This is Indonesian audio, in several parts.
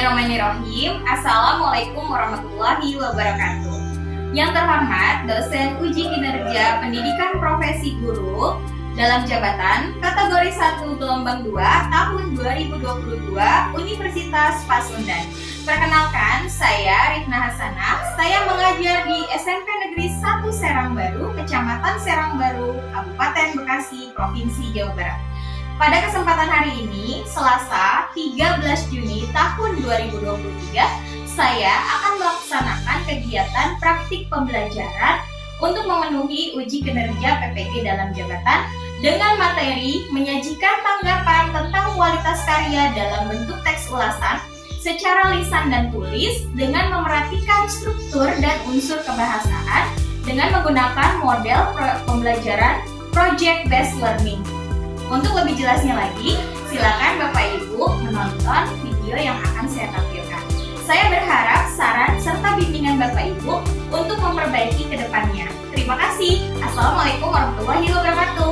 Bismillahirrahmanirrahim. Assalamualaikum warahmatullahi wabarakatuh. Yang terhormat dosen uji kinerja pendidikan profesi guru dalam jabatan kategori 1 gelombang 2 tahun 2022 Universitas Pasundan. Perkenalkan, saya Rifna Hasanah. Saya mengajar di SMP Negeri 1 Serangbaru, Kecamatan Serangbaru, Kabupaten Bekasi, Provinsi Jawa Barat. Pada kesempatan hari ini, Selasa 13 Juni tahun 2023, saya akan melaksanakan kegiatan praktik pembelajaran untuk memenuhi uji kinerja PPG dalam jabatan dengan materi menyajikan tanggapan tentang kualitas karya dalam bentuk teks ulasan secara lisan dan tulis dengan memerhatikan struktur dan unsur kebahasaan dengan menggunakan model pembelajaran Project Based Learning. Untuk lebih jelasnya lagi, silakan Bapak Ibu menonton video yang akan saya tampilkan. Saya berharap saran serta bimbingan Bapak Ibu untuk memperbaiki ke depannya. Terima kasih. Assalamualaikum warahmatullahi wabarakatuh.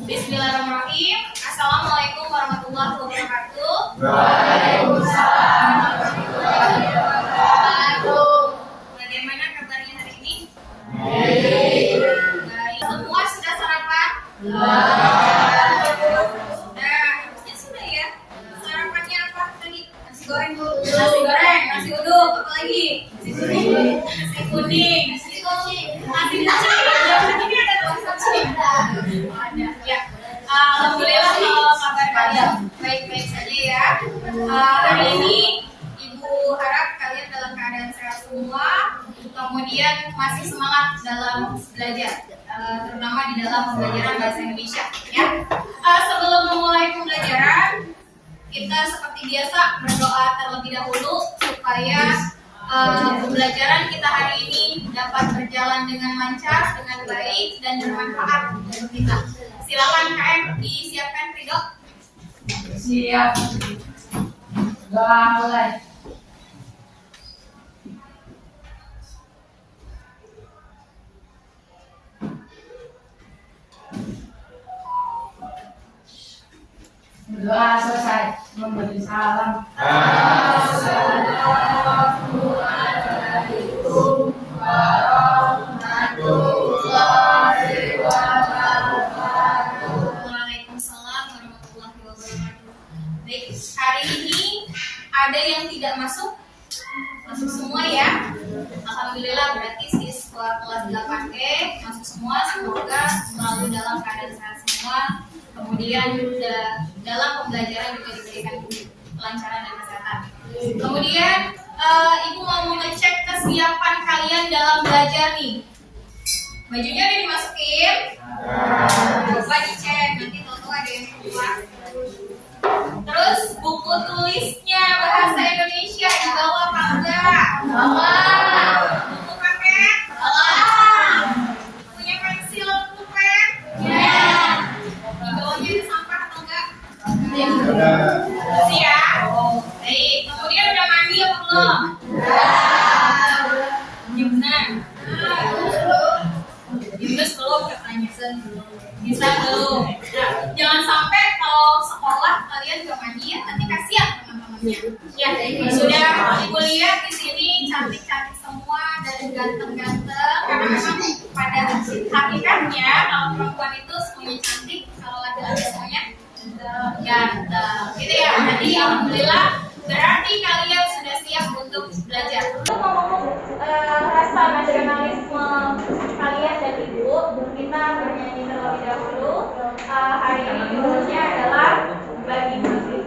Bismillahirrahmanirrahim. Assalamualaikum warahmatullahi wabarakatuh. Waalaikumsalam warahmatullahi wabarakatuh. Bagaimana kabarnya hari ini? Baik. Baik. Semua sudah sarapan? Sudah ya. Sarapannya apa tadi? Nasi goreng dulu. Nasi goreng, nasi uduk, apa lagi? Nasi kuning, nasi kuning, nasi kucing. Nasi kucing. Ini ada nasi kucing. Ada. Ya. Alhamdulillah kalau kabar kalian baik-baik saja ya. Hari ini Ibu harap kalian dalam keadaan sehat semua, kemudian masih semangat dalam belajar, terutama di dalam pembelajaran bahasa Indonesia. Ya. Sebelum memulai pembelajaran, kita seperti biasa berdoa terlebih dahulu supaya pembelajaran kita hari ini dapat berjalan dengan lancar, dengan baik, dan bermanfaat untuk kita. Silakan KM disiapkan, Ridho. Siap. Doa mulai. Doa selesai, memberi salam. Assalamualaikum warahmatullahi wabarakatuh. Waalaikumsalam warahmatullahi wabarakatuh. Baik, hari ini ada yang tidak masuk? Masuk semua ya? Alhamdulillah, berarti siswa kelas 8E masuk semua. Semoga selalu dalam keadaan sehat semua. Kemudian dalam pembelajaran juga diberikan kelancaran dan kesehatan. Kemudian Ibu mau mengecek kesiapan kalian dalam belajar nih. Bajunya udah dimasukin? Coba dicek, nanti tahu ada yang keluar. Terus buku tulisnya bahasa Indonesia dibawa apa enggak? Bawa. Buku paket? Bawa. Punya pensil, pulpen? Ya. Dibawanya ada sampah atau enggak? Siap. Baik. Kemudian udah mandi apa belum? Gimana? Gimana belum katanya? Bisa belum? Jangan sampai kalau sekolah kalian gak mandi ya, nanti kasihan teman-temannya. Ya, sudah Ibu lihat di sini cantik-cantik semua dan ganteng-ganteng. Karena memang pada hakikatnya kalau perempuan itu semuanya cantik, kalau laki-laki semuanya ganteng. Gitu ya. Jadi alhamdulillah berarti kalian sudah siap untuk belajar. Untuk ngomong rasa nasionalisme kalian dan Ibu, kita bernyanyi terlebih dahulu. Hari ini judulnya adalah Bagi Muslim.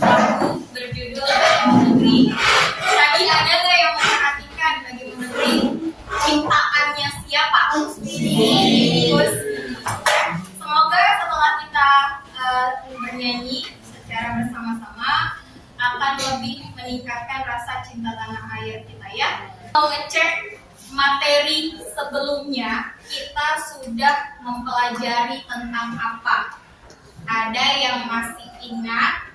lagu berjudul Bagi Negeri. Tadi ada nggak yang memperhatikan Bagi Negeri ciptaannya siapa? Gus. Semoga setelah kita bernyanyi secara bersama-sama akan lebih meningkatkan rasa cinta tanah air kita ya. Mau ngecek materi sebelumnya, kita sudah mempelajari tentang apa? Ada yang masih ingat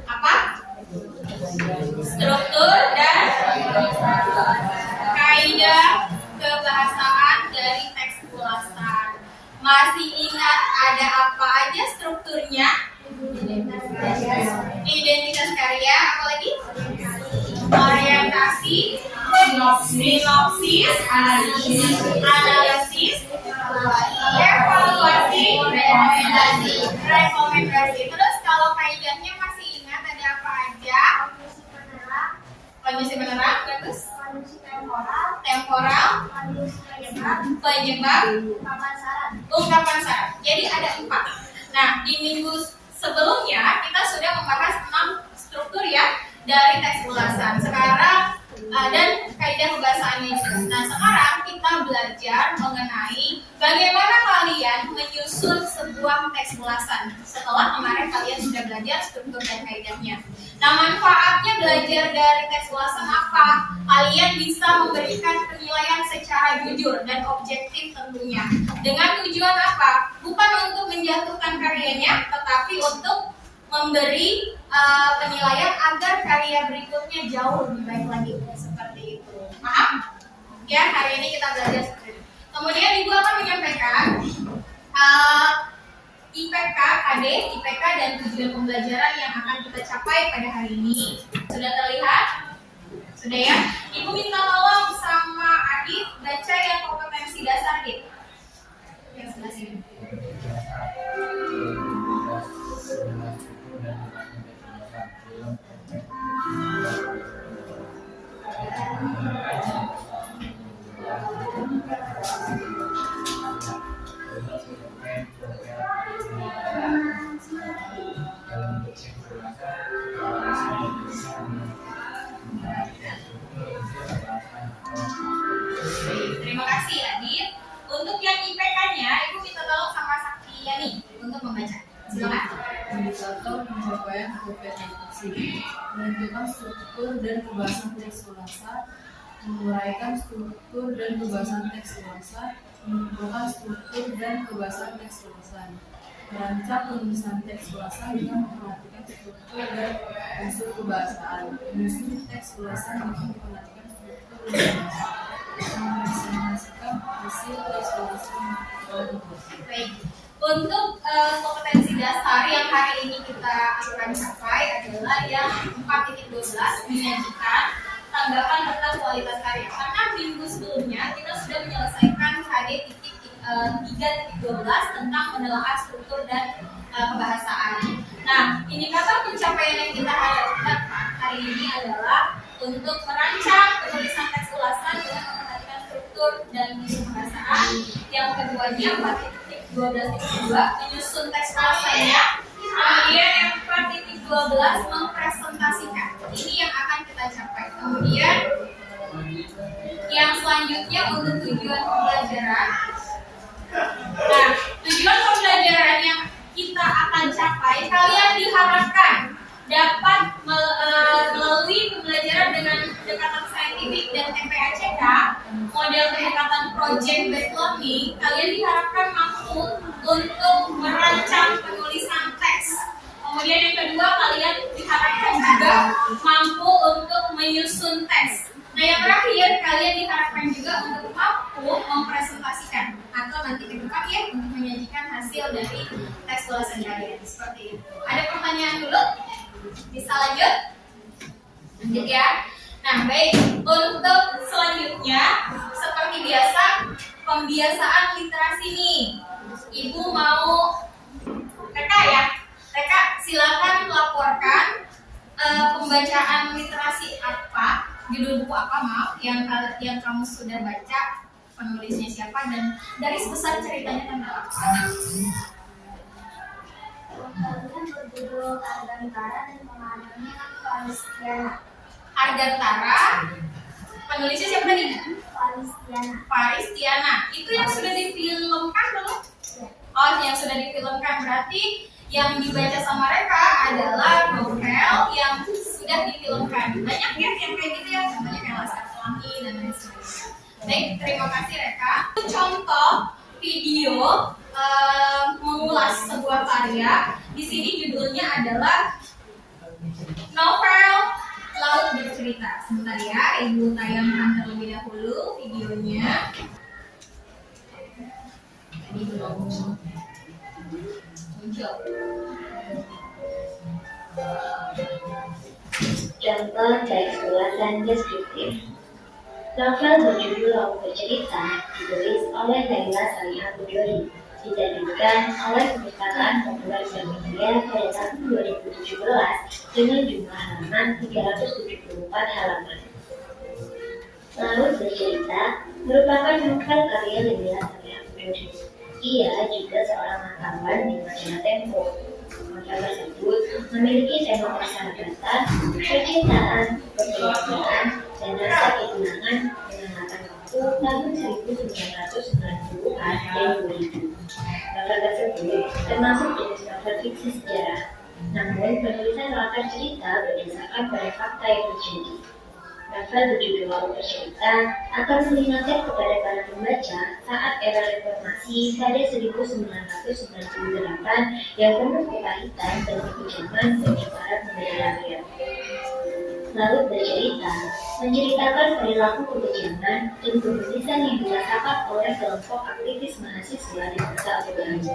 apa? Struktur dan kaidah kebahasaan dari teks ulasan. Masih ingat ada apa aja strukturnya? Identitas karya, apalagi? Orientasi, sinopsis, analisis, evaluasi, rekomendasi. Terus kalau kaidahnya masih ingat ada apa aja? Kondisi penerang, bagus. Temporal, penyebab, ungkapan syarat. Jadi ada 4. Nah, di minggu sebelumnya kita sudah membahas tentang struktur ya dari teks ulasan. Sekarang dan kaidah kebahasaannya juga. Nah, sekarang kita belajar mengenai bagaimana kalian menyusun sebuah teks ulasan. Setelah kemarin kalian sudah belajar struktur dan kaidahnya. Nah, manfaatnya belajar dari teks ulasan apa? Kalian bisa memberikan penilaian secara jujur dan objektif tentunya. Dengan tujuan apa? Bukan untuk menjatuhkan karyanya, tetapi untuk memberi penilaian agar karya berikutnya jauh lebih baik lagi. Seperti itu. Paham? Ya, hari ini kita belajar seperti itu. Kemudian Ibu akan menyampaikan IPK, KD, IPK dan tujuan pembelajaran yang akan kita capai pada hari ini. Sudah terlihat? Sudah ya? Ibu minta tolong sama Adit baca yang kompetensi dasar, Adit. Yang sebelah sini. Terima kasih Adit. Untuk yang IPK-nya, Ibu minta tolong sama Sakti Yani untuk membaca. Silakan. Indikator pencapaian kompetensi, menentukan struktur dan kebahasan teks ulasan, menguraikan struktur dan kebahasan teks ulasan, menentukan struktur dan kebahasan teks ulasan, merancang penulisan teks ulasan dengan memperhatikan struktur dan unsur kebahasaan, menyusun teks ulasan dengan memperhatikan struktur dan bahasa, mempresentasikan hasil teks ulasan. Baik. Untuk kompetensi dasar yang hari ini kita akan capai adalah yang 4.12, menyajikan tanggapan tentang kualitas karya. Karena minggu sebelumnya kita sudah menyelesaikan KD 3.12 tentang penelaahan struktur dan kebahasaan. Nah, indikator pencapaian yang kita harapkan hari ini adalah untuk merancang penulisan teks ulasan dengan memperhatikan struktur dan kebahasaan. Yang keduanya 4.12.2 menyusun teks ulasannya. Kemudian yang 4.12 mempresentasikan. Ini yang akan kita capai. Kemudian yang selanjutnya untuk tujuan pembelajaran. Nah, tujuan pembelajaran yang kita akan capai, kalian diharapkan dapat melalui pembelajaran dengan pendekatan saintifik dan TPACK, model pendekatan project based learning, kalian diharapkan mampu untuk merancang penulisan teks. Kemudian yang kedua, kalian diharapkan juga mampu untuk menyusun teks. Nah, yang terakhir, kalian diharapkan juga untuk mampu mempresentasikan atau nanti ke depan ya untuk menyajikan hasil dari teks ulasan kalian. Seperti itu. Ada pertanyaan dulu? Bisa lanjut? Lanjut ya. Nah, baik. Untuk selanjutnya, seperti biasa, pembiasaan literasi nih. Ibu mau TK ya? TK, silakan laporkan pembacaan literasi apa, judul buku apa yang kamu sudah baca, penulisnya siapa, dan garis besar ceritanya tentang apa. Novelnya berjudul Argantara dan pengarangnya Faristiana. Argantara, penulisnya siapa tadi? Faristiana. Faristiana. Itu yang sudah difilmkan belum? Oh, yang sudah difilmkan. Berarti yang dibaca sama Reka adalah novel yang sudah difilmkan. Banyak ya yang kayak gitu ya, contohnya kayak Laskar Pelangi dan lain sebagainya. Baik, terima kasih Reka. Contoh video mengulas sebuah karya. Di sini judulnya adalah novel Laut Bercerita. Sebentar ya, Ibu tayangkan terlebih dahulu videonya. Ini belum muncul. Contoh teks ulasan deskriptif. Novel berjudul Laut Bercerita ditulis oleh Naila Salihah Budori, diterbitkan oleh Perpustakaan Populer Gramedia pada tahun 2017 dengan jumlah halaman 374 halaman. Laut Bercerita merupakan novel karya Naila Salihah Budori. Ia juga seorang wartawan di majalah Tempo. Novel tersebut memiliki tema persahabatan, percintaan, perkelahian, dan rasa kehilangan dengan latar waktu tahun 1990-an dan 2000. Novel tersebut termasuk jenis novel fiksi sejarah, namun penulisan latar cerita berdasarkan pada fakta yang terjadi. Novel berjudul Laut Bercerita akan mengingatkan kepada para pembaca saat era reformasi pada 1998 yang penuh kepahitan dan kekejaman bagi para pembela rakyat. Laut Bercerita menceritakan perilaku kekejaman dan kebencian yang dirasakan oleh kelompok aktivis mahasiswa di masa Orde Baru.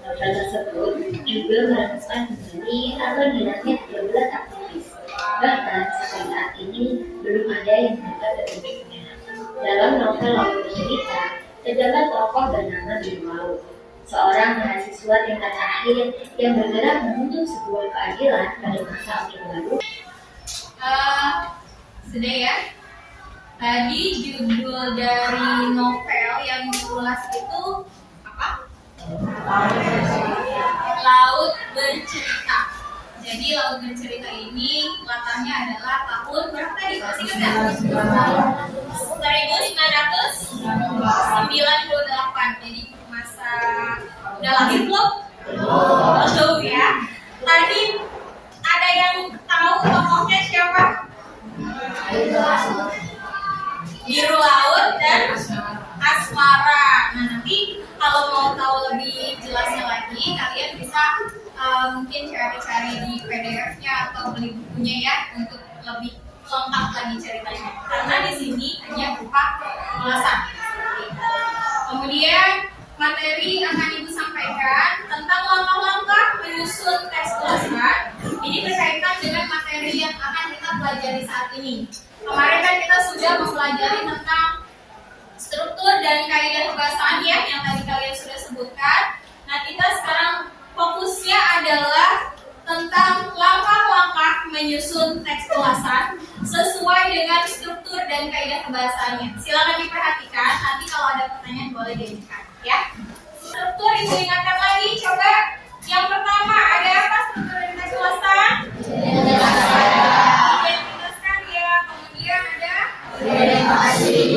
Novel tersebut juga menemukan kembali atau hilangnya 13 aktivis. Bahkan sampai saat ini belum ada yang dapat petunjuknya. Dalam novel Laut Bercerita terdapat tokoh bernama Biru Laut, seorang mahasiswa tingkat akhir yang bergerak menuntut sebuah keadilan pada masa Orde Baru. Sudah ya. Tadi judul dari novel yang diulas itu apa? Laut Bercerita. Jadi Laut Bercerita ini latarnya adalah tahun berapa tadi? Masih ingat nggak? 1998. Jadi masa udah lahir belum? Belum ya. Tadi ada yang tahu tokohnya siapa? Biru Laut dan Asmara. Nah, nanti kalau mau tahu lebih jelasnya lagi, kalian bisa mungkin cari-cari di PDF-nya atau beli bukunya ya untuk lebih lengkap lagi ceritanya. Karena di sini hanya berupa ulasan. Kemudian materi akan Ibu sampaikan tentang langkah-langkah menyusun teks ulasan. Ini berkaitan dengan materi yang akan kita pelajari saat ini. Kemarin kan kita sudah mempelajari tentang struktur dan kaidah kebahasaan ya, yang tadi kalian sudah sebutkan. Nah, kita sekarang fokusnya adalah tentang langkah-langkah menyusun teks ulasan sesuai dengan struktur dan kaidah kebahasaannya. Silakan diperhatikan, nanti kalau ada pertanyaan boleh diajukan ya. Struktur Ibu ingatkan lagi, coba. Yang pertama, ada apa struktur dari teks ulasan? Identitaskan ya. Kemudian ada orientasi.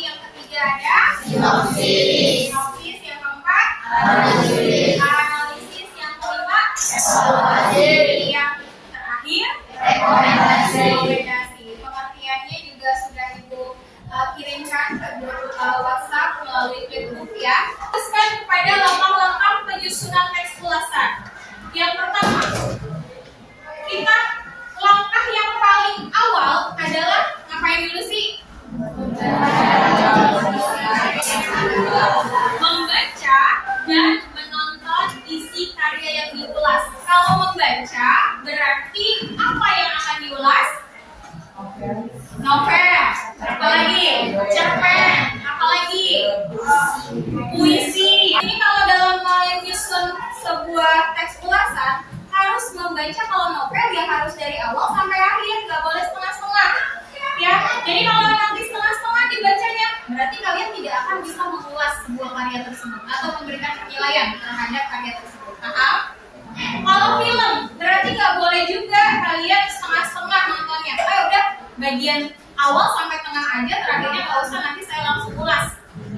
Yang ketiga ada sinopsis. Yang keempat analisis. Yang kelima evaluasi. Yang terakhir rekomendasi. Pengertiannya juga sudah Ibu kirimkan ke grup WhatsApp melalui Flipbook ya. Teruskan kepada langkah-langkah penyusunan teks ulasan. Yang pertama, kita langkah yang paling awal adalah ngapain dulu sih? Membaca dan menonton isi karya yang diulas. Kalau membaca berarti apa yang akan diulas? Novel, apalagi cerpen, apalagi puisi. Ini kalau dalam menyusun sebuah teks ulasan harus membaca, kalau novel ya harus dari awal sampai akhir, nggak boleh setengah-setengah. Ya, jadi kalau nanti setengah-setengah dibacanya, berarti kalian tidak akan bisa mengulas sebuah karya tersebut atau memberikan penilaian terhadap karya tersebut. Paham? Kalau film, berarti nggak boleh juga kalian setengah-setengah nontonnya. Udah bagian awal sampai tengah aja, terakhirnya nggak usah, nanti saya langsung ulas.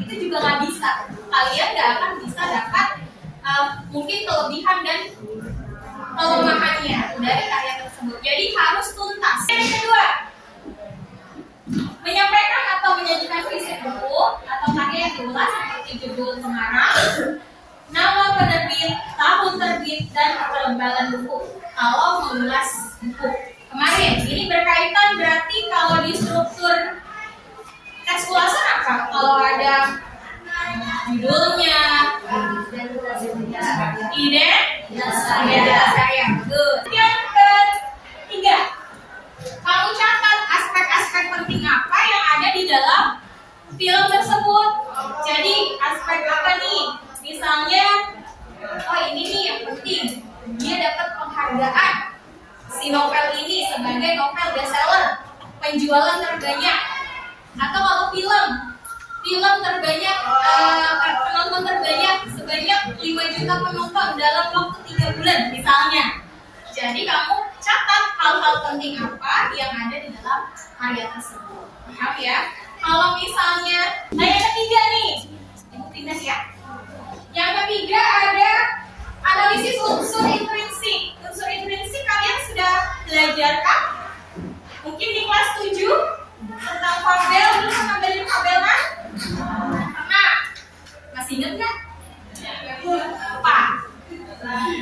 Itu juga nggak bisa. Kalian nggak akan bisa dapat mungkin kelebihan dan kelemahannya dari karya tersebut. Jadi harus tuntas. Yang kedua, menyampaikan atau menyajikan visi buku atau karya yang diulas seperti judul pengarang, nama penerbit, tahun terbit, dan kelembagaan buku. Kalau mengulas buku kemarin, ini berkaitan berarti kalau di struktur teks ulasan apa? Kalau ada judulnya, identitas karya. Yang ketiga, kamu catat aspek-aspek penting apa yang ada di dalam film tersebut. Jadi aspek apa nih? Misalnya, oh ini nih yang penting, dia dapat penghargaan si novel ini sebagai novel bestseller, penjualan terbanyak. Atau kalau film terbanyak, penonton terbanyak sebanyak 5 juta penonton dalam waktu 3 bulan misalnya. Jadi kamu catat hal-hal penting apa yang ada di dalam karya tersebut. Paham ya? Kalau misalnya, yang ketiga nih, ibu pindah ya. Yang ketiga ada analisis unsur intrinsik. Unsur intrinsik kalian sudah belajar kan? Mungkin di kelas 7 tentang fabel, dulu pernah belajar fabel kan? Pernah? Masih ingat nggak? Lupa.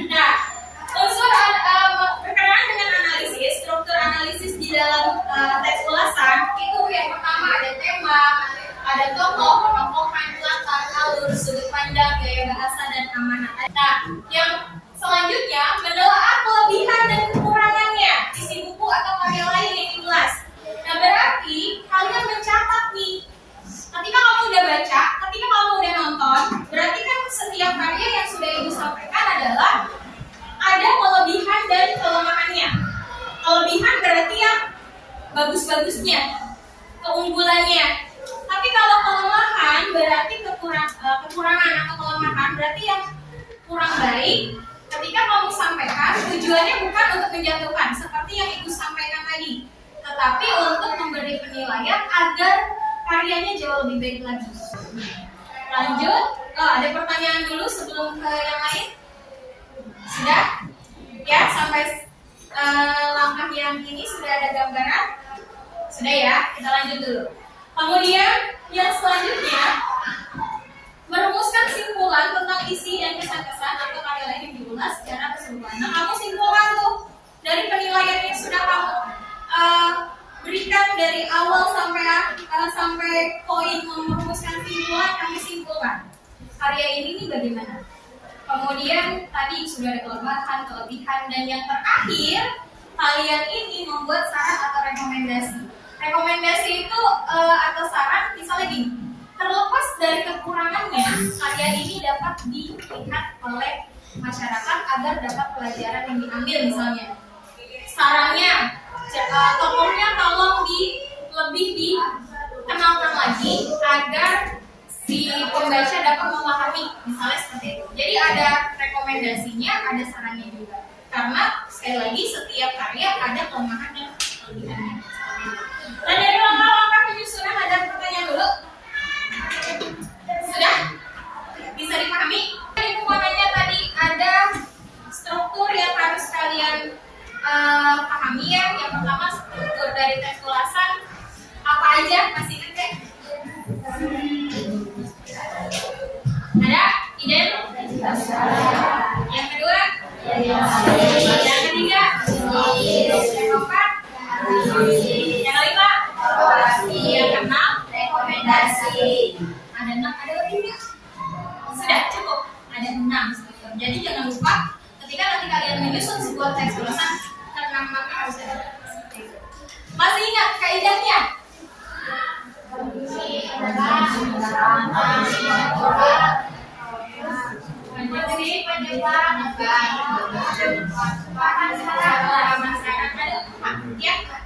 Nah, unsur berkenaan dengan analisis, struktur analisis di dalam teks ulasan itu yang pertama ada tema, ada tokoh, penokohan, latar, alur, sudut pandang, gaya bahasa, dan amanat. Nah, yang selanjutnya menelaah kelebihan dan kekurangannya isi buku atau karya lain yang diulas. Nah, berarti kalian mencatat nih. Ketika kamu udah baca, ketika kamu udah nonton, berarti kan setiap karya yang sudah ibu sampaikan adalah ada kelebihan dan kelemahannya. Kelebihan berarti yang bagus-bagusnya, keunggulannya. Tapi kalau kelemahan berarti kekurangan atau kelemahan berarti yang kurang baik. Ketika kamu sampaikan, tujuannya bukan untuk menjatuhkan seperti yang ibu sampaikan tadi, tetapi untuk memberi penilaian agar karyanya jauh lebih baik lagi. Lanjut, ada pertanyaan dulu sebelum ke yang lain? Sudah? Ya, sampai langkah yang ini sudah ada gambaran? Sudah ya, kita lanjut dulu. Kemudian yang selanjutnya, merumuskan simpulan tentang isi dan kesan-kesan atau karya lain yang diulas secara keseluruhan. Nah, kamu simpulkan tuh dari penilaian yang sudah kamu berikan dari awal sampai poin merumuskan simpulan, kami simpulkan karya ini nih bagaimana. Kemudian tadi sudah ada kelebihan, dan yang terakhir kalian ini membuat saran atau rekomendasi. Rekomendasi itu atau saran misalnya gini, terlepas dari kekurangannya, karya ini dapat dilihat oleh masyarakat agar dapat pelajaran yang diambil misalnya. Sarannya, tokohnya tolong lebih dikenalkan lagi agar si pembaca dapat memahami, misalnya seperti itu. Jadi ada rekomendasinya, ada sarannya juga. Karena sekali lagi setiap karya ada kelemahan dan kelebihannya. Nah, dari langkah-langkah penyusunan ada pertanyaan dulu. Sudah? Bisa dipahami? Ibu mau nanya tadi ada struktur yang harus kalian pahami ya. Yang pertama struktur dari teks ulasan apa aja? Masih ingat ya? Ada? Identitas. Yang kedua? Yang ketiga? Yang keempat? Yang kelima? Yang keenam? Rekomendasi. Ada 6, ada lebih nggak? Sudah cukup, ada 6 struktur. Jadi jangan lupa ketika nanti kalian menyusun sebuah teks ulasan, ke-6 harus ada. Masih ingat kaidahnya?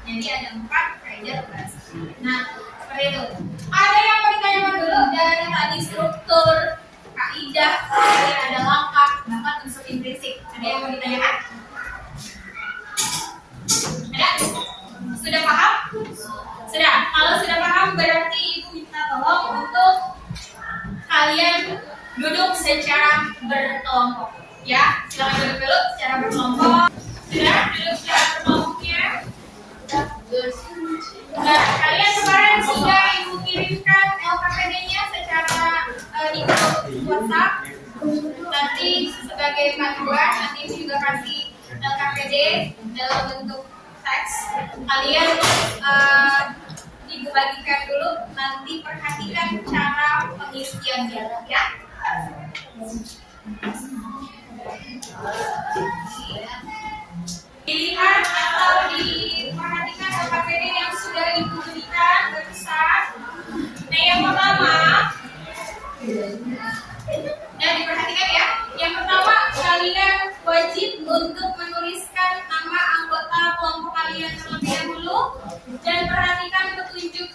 Jadi ada 4 kaidah bahasa. Nah, seperti itu. Ada yang mau ditanyakan dulu dari tadi struktur, kaidah, kemudian ada langkah, bahkan unsur intrinsik. Ada yang mau ditanyakan? bentuk teks. Kalian dibagikan dulu, nanti perhatikan cara pengisiannya ya. Dilihat atau diperhatikan KPD yang sudah Ibu berikan barusan. Nah, yang pertama, dan diperhatikan ya. Yang pertama, kalian wajib untuk menuliskan nama anggota kelompok kalian terlebih dahulu dan perhatikan petunjuk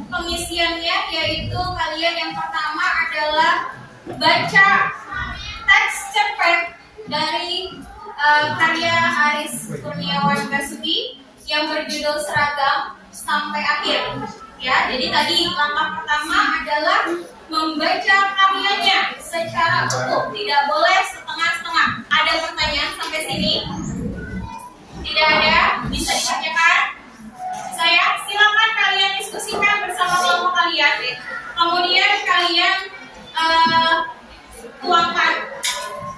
pengisiannya, yaitu kalian yang pertama adalah baca teks cerpen dari karya Aris Kurniawan Basuki yang berjudul Seragam sampai akhir. Ya, jadi tadi langkah pertama adalah membaca karyanya secara utuh, tidak boleh setengah-setengah. Ada pertanyaan sampai sini? Tidak ada? Bisa dikerjakan? Saya silakan kalian diskusikan bersama kelompok kalian. Kemudian kalian tuangkan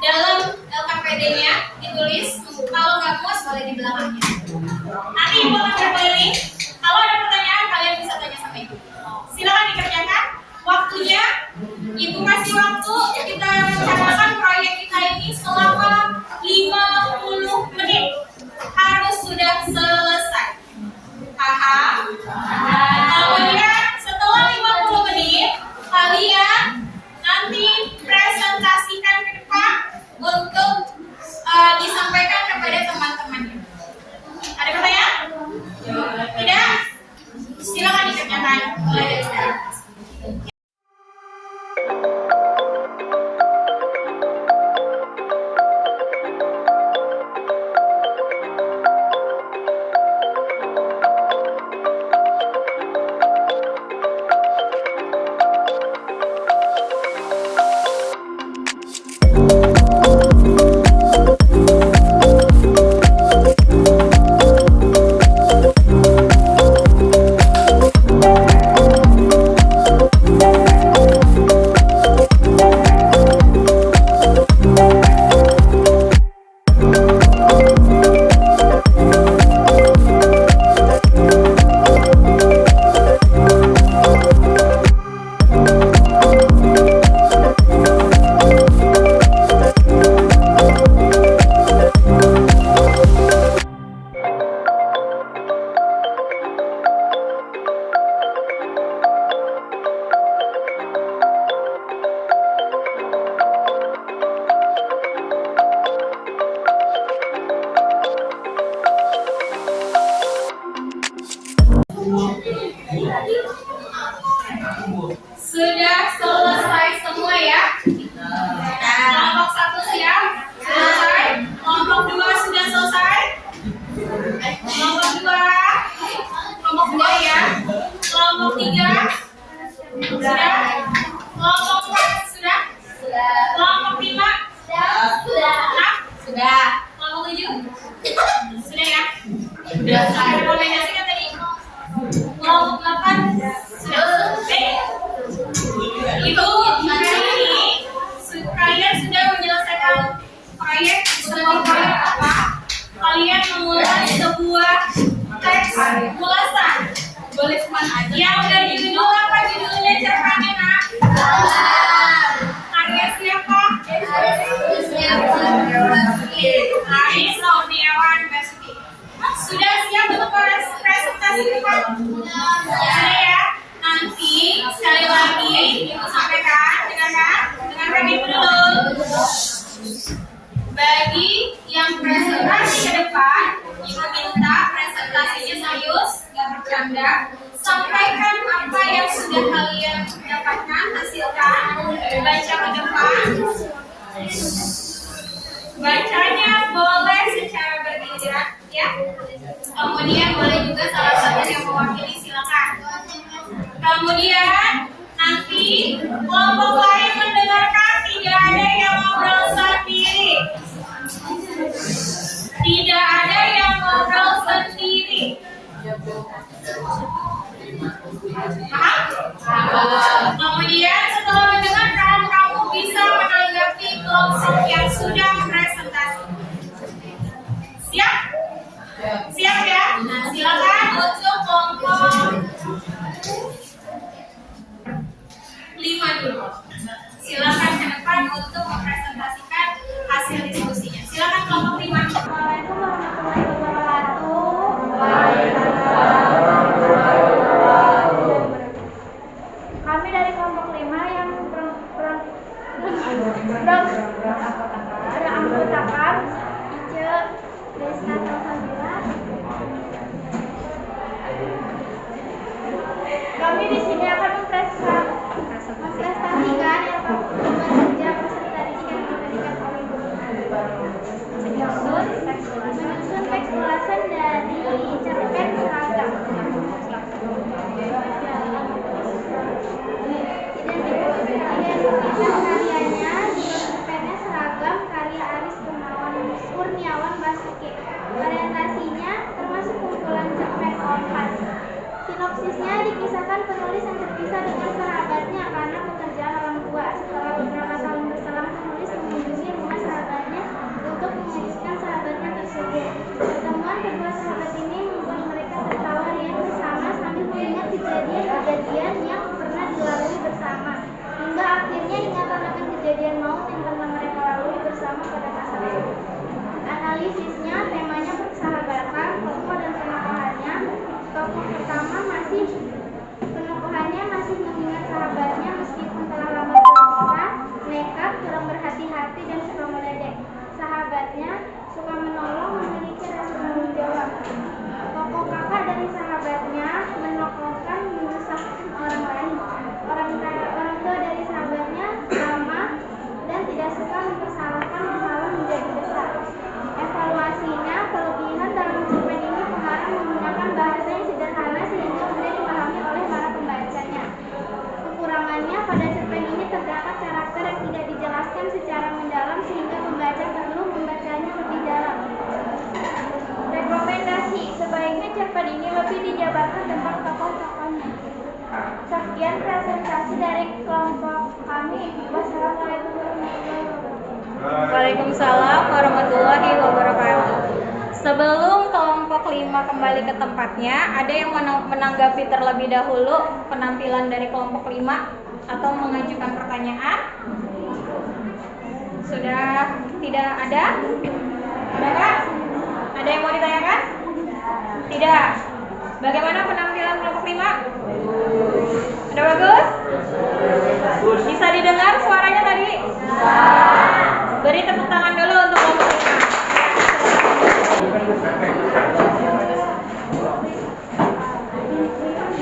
dalam LKPD-nya, ditulis. Kalau nggak muas boleh di belakangnya. Nanti Ibu akan berkeliling. Kalau ada pertanyaan kalian bisa tanya sama Ibu. Silakan dikerjakan. Waktunya Ibu kasih waktu, kita rencanakan proyek kita ini selama 50 menit. Harus sudah selesai. Paham? Kemudian setelah 50 menit kalian nanti presentasikan ke depan untuk disampaikan kepada teman-temannya. Ada pertanyaan? Tidak? Silakan dikerjakan mulai dari sekarang. Sudah selesai semua ya? Kelompok 1 siap? Selesai? Kelompok 2 sudah selesai? Kelompok 2? Kelompok 2 ya? Kelompok 3? Sudah? Kelompok 4 sudah? Kelompok 5? Sudah? Sudah. Kelompok 7? Sudah ya? Sudah. Ada kombinasi kan tadi? Kelompok 8? Sudah. Itu hari ini kalian sudah menyelesaikan proyek. Sebuah proyek apa? Kalian mengulas sebuah teks ulasan. Boleh kemana aja? Yang udah judul apa? Judulnya cerpennya nak? Karya siapa? Aris Kurniawan Basuki. Sudah siap untuk presentasi depan? Sudah ya? Nanti sekali lagi Ibu sampaikan, dengarkan Ibu dulu. Bagi yang presentasi ke depan, Ibu minta presentasinya serius, nggak bercanda. Sampaikan apa yang sudah kalian dapatkan, hasilkan, baca ke depan. Bacanya boleh secara bergiliran, ya. Kemudian boleh juga salah satu yang mewakili, silakan. Kemudian nanti kelompok lain mendengarkan, tidak ada yang ngobrol sendiri. Tidak ada yang ngobrol sendiri. Paham? Kemudian setelah mendengarkan, kamu bisa menanggapi kelompok yang sudah presentasi. Siap? Siap ya? Nah, silakan untuk kelompok 5 dulu. Silakan ke depan untuk mempresentasikan hasil diskusinya. Silakan kelompok 5. Assalamualaikum warahmatullahi wabarakatuh. Kami dari kelompok 5 yang beranggotakan Ice, Desna Salsabila. Kami di sini akan mempresentasikan kerja peserta didik yang diberikan oleh guru. Menyusun teks ulasan dari cerpen seragam. Identifikasi karyanya di cerpennya seragam karya Aris Kurniawan Basuki. Orientasinya termasuk kumpulan cerpen kompas. Sinopsisnya dikisahkan penulis yang terpisah dengan sahabatnya karena pekerjaan orang tua. Setelah beberapa tahun berselang, penulis mengunjungi rumah sahabatnya untuk menguruskan sahabatnya tersebut. Pertemuan kedua sahabat ini membuat mereka tertawa riang bersama sambil mengingat kejadian-kejadian yang pernah dilalui bersama. Hingga akhirnya ingatan akan kejadian maut yang pernah mereka lalui bersama pada masa lalu. Analisisnya, temanya persahabatan, tokoh dan penokohannya. Tokoh pertama penokohannya masih mengingat sahabatnya meskipun telah lama berpisah, nekat, kurang berhati-hati dan suka meledek. Sahabatnya suka menolong, memiliki rasa tanggung jawab. Tokoh kakak dari sahabatnya menokohkan, menyusahkan orang lain. Orang tua dari sahabatnya ramah dan tidak suka mempersalahkan masalah menjadi besar. Evaluasinya, kelebihan dalam cerpen ini pengarang menggunakan bahasa yang sederhana sehingga mudah dipahami oleh para pembacanya. Kekurangannya, pada cerpen ini terdapat karakter yang tidak dijelaskan secara mendalam sehingga pembaca perlu membacanya lebih dalam. Rekomendasi, sebaiknya cerpen ini lebih dijabarkan tentang tokoh-tokohnya. Sekian presentasi dari kelompok kami. Wassalamualaikum warahmatullahi wabarakatuh. Waalaikumsalam warahmatullahi wabarakatuh. Sebelum kelompok 5 kembali ke tempatnya, ada yang menanggapi terlebih dahulu penampilan dari kelompok 5 atau mengajukan pertanyaan? Sudah tidak ada? Ada nggak? Ada yang mau ditanyakan? Tidak. Bagaimana penampilan kelompok 5? Ada bagus? Bisa didengar suaranya tadi? Beri tepuk tangan dulu untuk kelompok 5.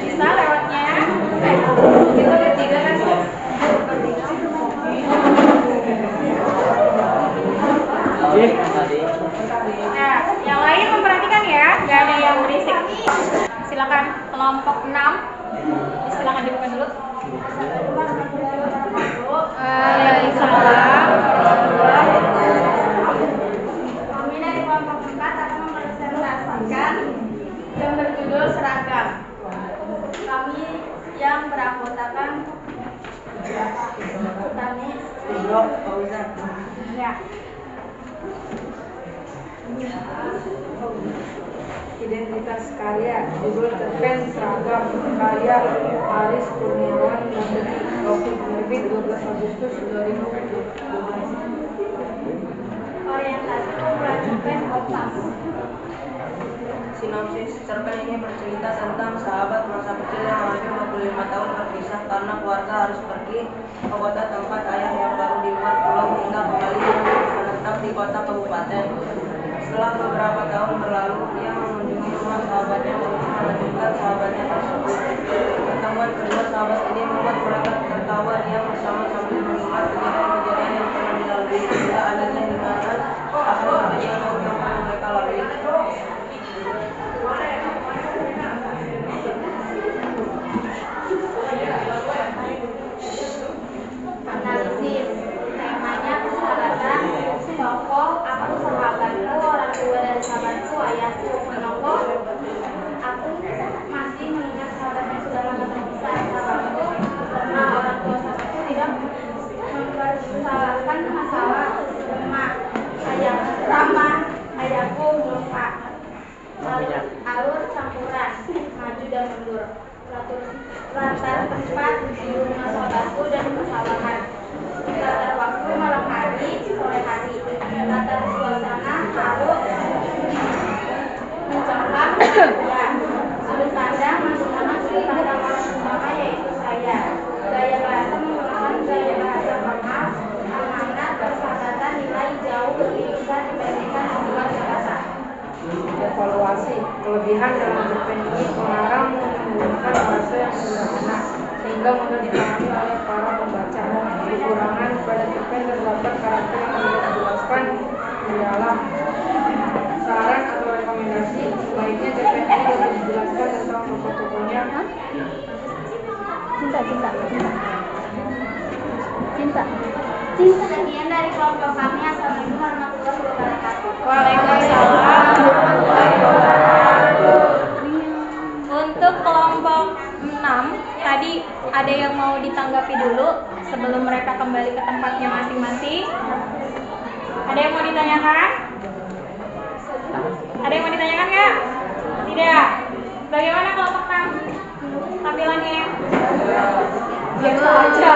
Bisa lewatnya? Kita bertiga kan? Nah, yang lain memperhatikan ya, gak ada yang berisik. Silakan kelompok 6. Silakan dibuka dulu. Waalaikumsalam. Kami dari kelompok 4 akan mempresentasikan yang berjudul seragam. Kami yang beranggotakan Utami. Ya. Identitas karya, judul cerpen seragam karya Aris Kurniawan Basuki. Waktu penerbit 12 Agustus 2017. Orientasi kumpulan cerpen kompas. Sinopsis cerpen ini bercerita tentang sahabat masa kecil yang hampir 25 tahun terpisah karena keluarga harus pergi ke kota tempat ayah yang baru dibuat pulang hingga kembali menetap di kota kabupaten. Setelah beberapa tahun berlalu, ia mengunjungi rumah sahabatnya untuk melanjutkan sahabatnya tersebut. Pertemuan kedua sahabat ini membuat mereka tertawa riang bersama sambil mengingat kejadian-kejadian yang pernah dilalui hingga adanya ingatan akan kejadian maut yang pernah mereka lalui. Analisis, temanya persahabatan. Tokoh, aku sahabatku, orang tua dari sahabatku, ayahku. Penokoh, aku masih mengingat sahabat yang sudah lama terpisah. Sahabatku, karena orang tua sahabatku tidak mempersalahkan masalah. Ayahku ramah, ayahku lupa. Sudut pandang menggunakan sudut pandang orang utama yaitu saya. Gaya bahasa menggunakan gaya bahasa formal, amanat, persahabatan, nilai jauh lebih besar dibandingkan sebuah kata. Evaluasi kelebihan dalam cerpen ini pengarang menggunakan bahasa yang sederhana sehingga mudah dipahami oleh para pembaca. Kekurangan pada cerpen terdapat karakter yang tidak dijelaskan di dalam. Saran atau rekomendasi sebaiknya cerpen ini lebih dijelaskan tentang tokoh-tokohnya. Cinta. Sekian dari kelompok kami. Assalamualaikum warahmatullahi wabarakatuh. Waalaikumsalam. Untuk kelompok 6, tadi ada yang mau ditanggapi dulu sebelum mereka kembali ke tempatnya masing-masing. Ada yang mau ditanyakan? Ada yang mau ditanyakan nggak? Tidak. Bagaimana kelompok 6? Tampilannya? Biasa aja.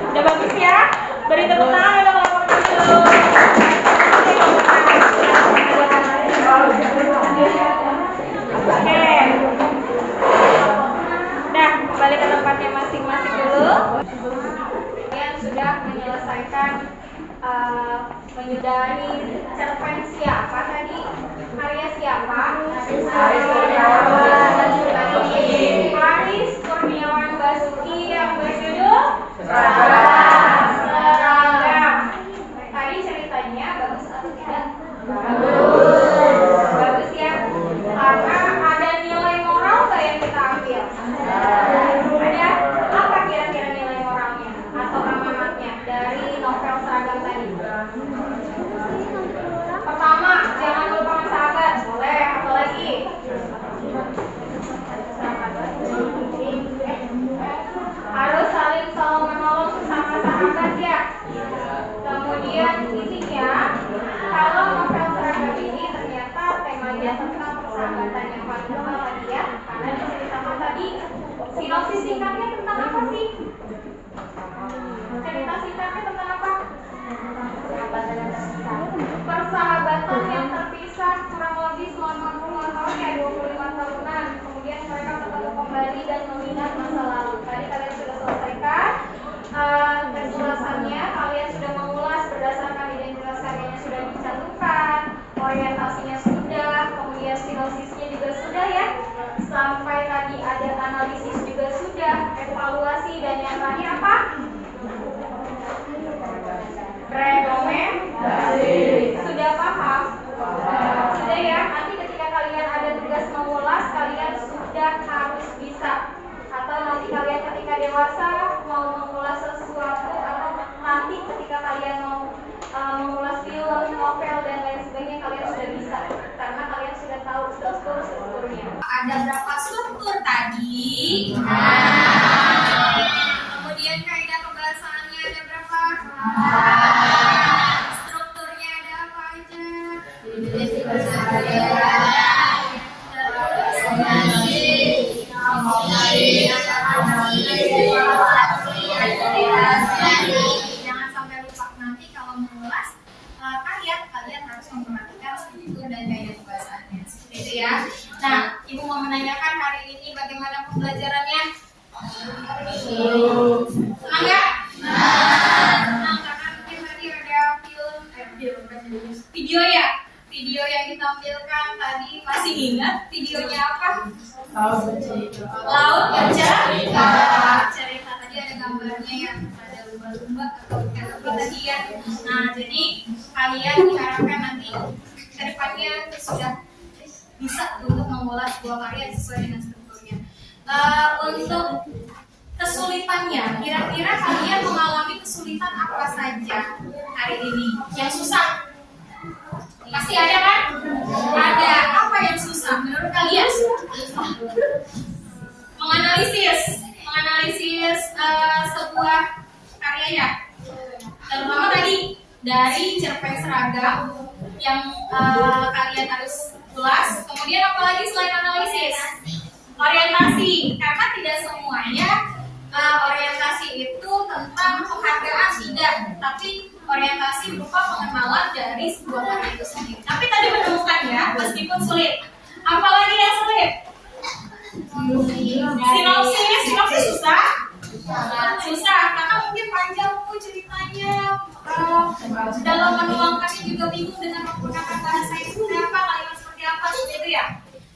Udah bagus ya? Beri tepuk tangan untuk kelompok 6. Oke. Nah, balik ke tempatnya masing-masing dulu. Kalian sudah menyelesaikan menyudahi cerpen siapa tadi? Karya siapa? Aris Kurniawan Basuki yang berjudul Seragam. Tadi ceritanya bagus atau tidak? Bagus ya. Karena ada nilai moral nggak yang kita ambil? Ada. Apa kira-kira nilai moralnya atau amanatnya dari novel Seragam tadi? Pertama, jangan melupakan sahabat. Boleh. Apa lagi? Harus saling tolong menolong sesama sahabat ya. Kemudian intinya, kalau novel Seragam ini ternyata temanya tentang persahabatan yang paling kental tadi ya. Karena diceritakan tadi, sinopsis singkatnya tentang apa sih? Cerita singkatnya tentang apa? Persahabatan yang terpisah kurang lebih selama 20 tahun ya, 25 tahunan. Kemudian mereka ketemu kembali dan mengingat masa lalu. Tadi kalian sudah selesaikan penjelasannya, kalian sudah mengulas berdasarkan identitas karyanya sudah dicantumkan, orientasinya sudah, kemudian sinopsisnya juga sudah ya, sampai tadi ada analisis juga sudah, evaluasi, dan yang terakhir apa? Rekomendasi. Sudah paham? Sudah ya, nanti ketika kalian ada tugas mengulas, kalian sudah harus bisa. Atau nanti kalian ketika dewasa mau mengulas sesuatu, atau nanti ketika kalian mau mengulas film, novel, dan lain sebagainya, kalian sudah bisa. Karena kalian sudah tahu strukturnya. Ada berapa struktur tadi? Kemudian kaidah kebahasaannya ada berapa? Strukturnya ada apa aja? Jangan sampai lupa nanti kalau mengulas karya, kalian harus memperhatikan struktur dan kaidah kebahasaannya. Seperti itu ya. Nah, Ibu mau menanyakan hari ini bagaimana pembelajarannya? Senang nggak? Senang karena mungkin tadi ada video ya. Video yang ditampilkan tadi, masih ingat videonya apa? Laut bercerita. Cerita tadi ada gambarnya ya, ada lumba-lumba atau ikan apa tadi ya. Nah, jadi kalian diharapkan nanti ke depannya sudah bisa untuk mengolah sebuah karya sesuai dengan strukturnya. Untuk kesulitannya, kira-kira kalian mengalami kesulitan apa saja hari ini? Yang susah? Pasti ada kan? Ada. Apa yang susah menurut kalian? Menganalisis sebuah karya ya. Terutama tadi dari cerpen Seragam yang kalian harus ulas. Kemudian apalagi selain analisis? Orientasi, karena tidak semuanya orientasi itu tentang penghargaan, tidak, tapi orientasi berupa pengenalan dari sebuah karya itu sendiri. Tapi tadi menemukan ya, meskipun dalam menuangkannya juga bingung dengan menggunakan bahasa yang seperti apa, kalimat seperti apa, seperti itu ya.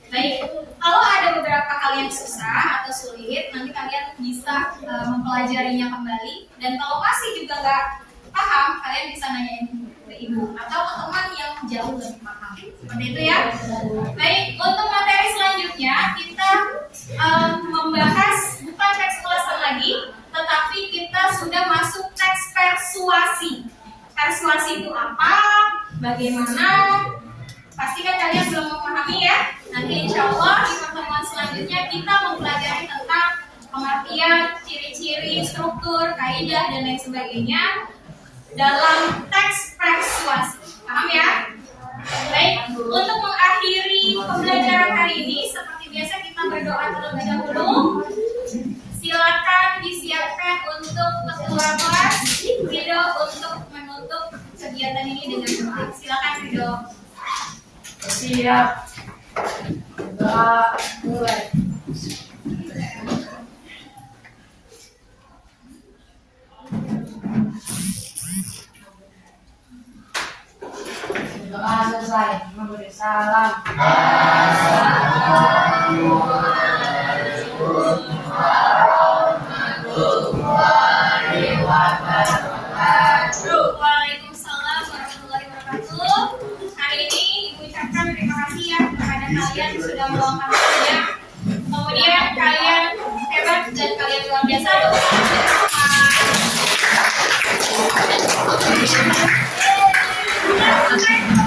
Baik, kalau ada beberapa hal yang susah atau sulit, nanti kalian bisa mempelajarinya kembali. Dan kalau masih juga nggak paham, kalian bisa nanyain ke ibu atau ke teman yang jauh lebih paham. Seperti itu ya. Baik, untuk materi selanjutnya kita membahas bukan teks ulasan lagi, tetapi kita sudah masuk teks persuasi. Persuasi itu apa? Bagaimana? Pasti kan kalian belum memahami ya. Nanti insya Allah di pertemuan selanjutnya kita mempelajari tentang pengertian, ciri-ciri, struktur, kaidah dan lain sebagainya dalam teks persuasi. Paham ya? Baik, untuk mengakhiri pembelajaran hari ini seperti biasa kita berdoa terlebih dahulu. Silakan disiapkan untuk ketua kelas Ridho untuk menutup kegiatan ini dengan doa. Silakan Ridho. Siap. Doa mulai. Doa selesai. Memberi salam. Waalaikumsalam warahmatullahi wabarakatuh. Hari ini Ibu ucapkan terima kasih ya kepada kalian yang sudah meluangkan waktunya. Kemudian kalian hebat dan kalian luar biasa. Terima kasih.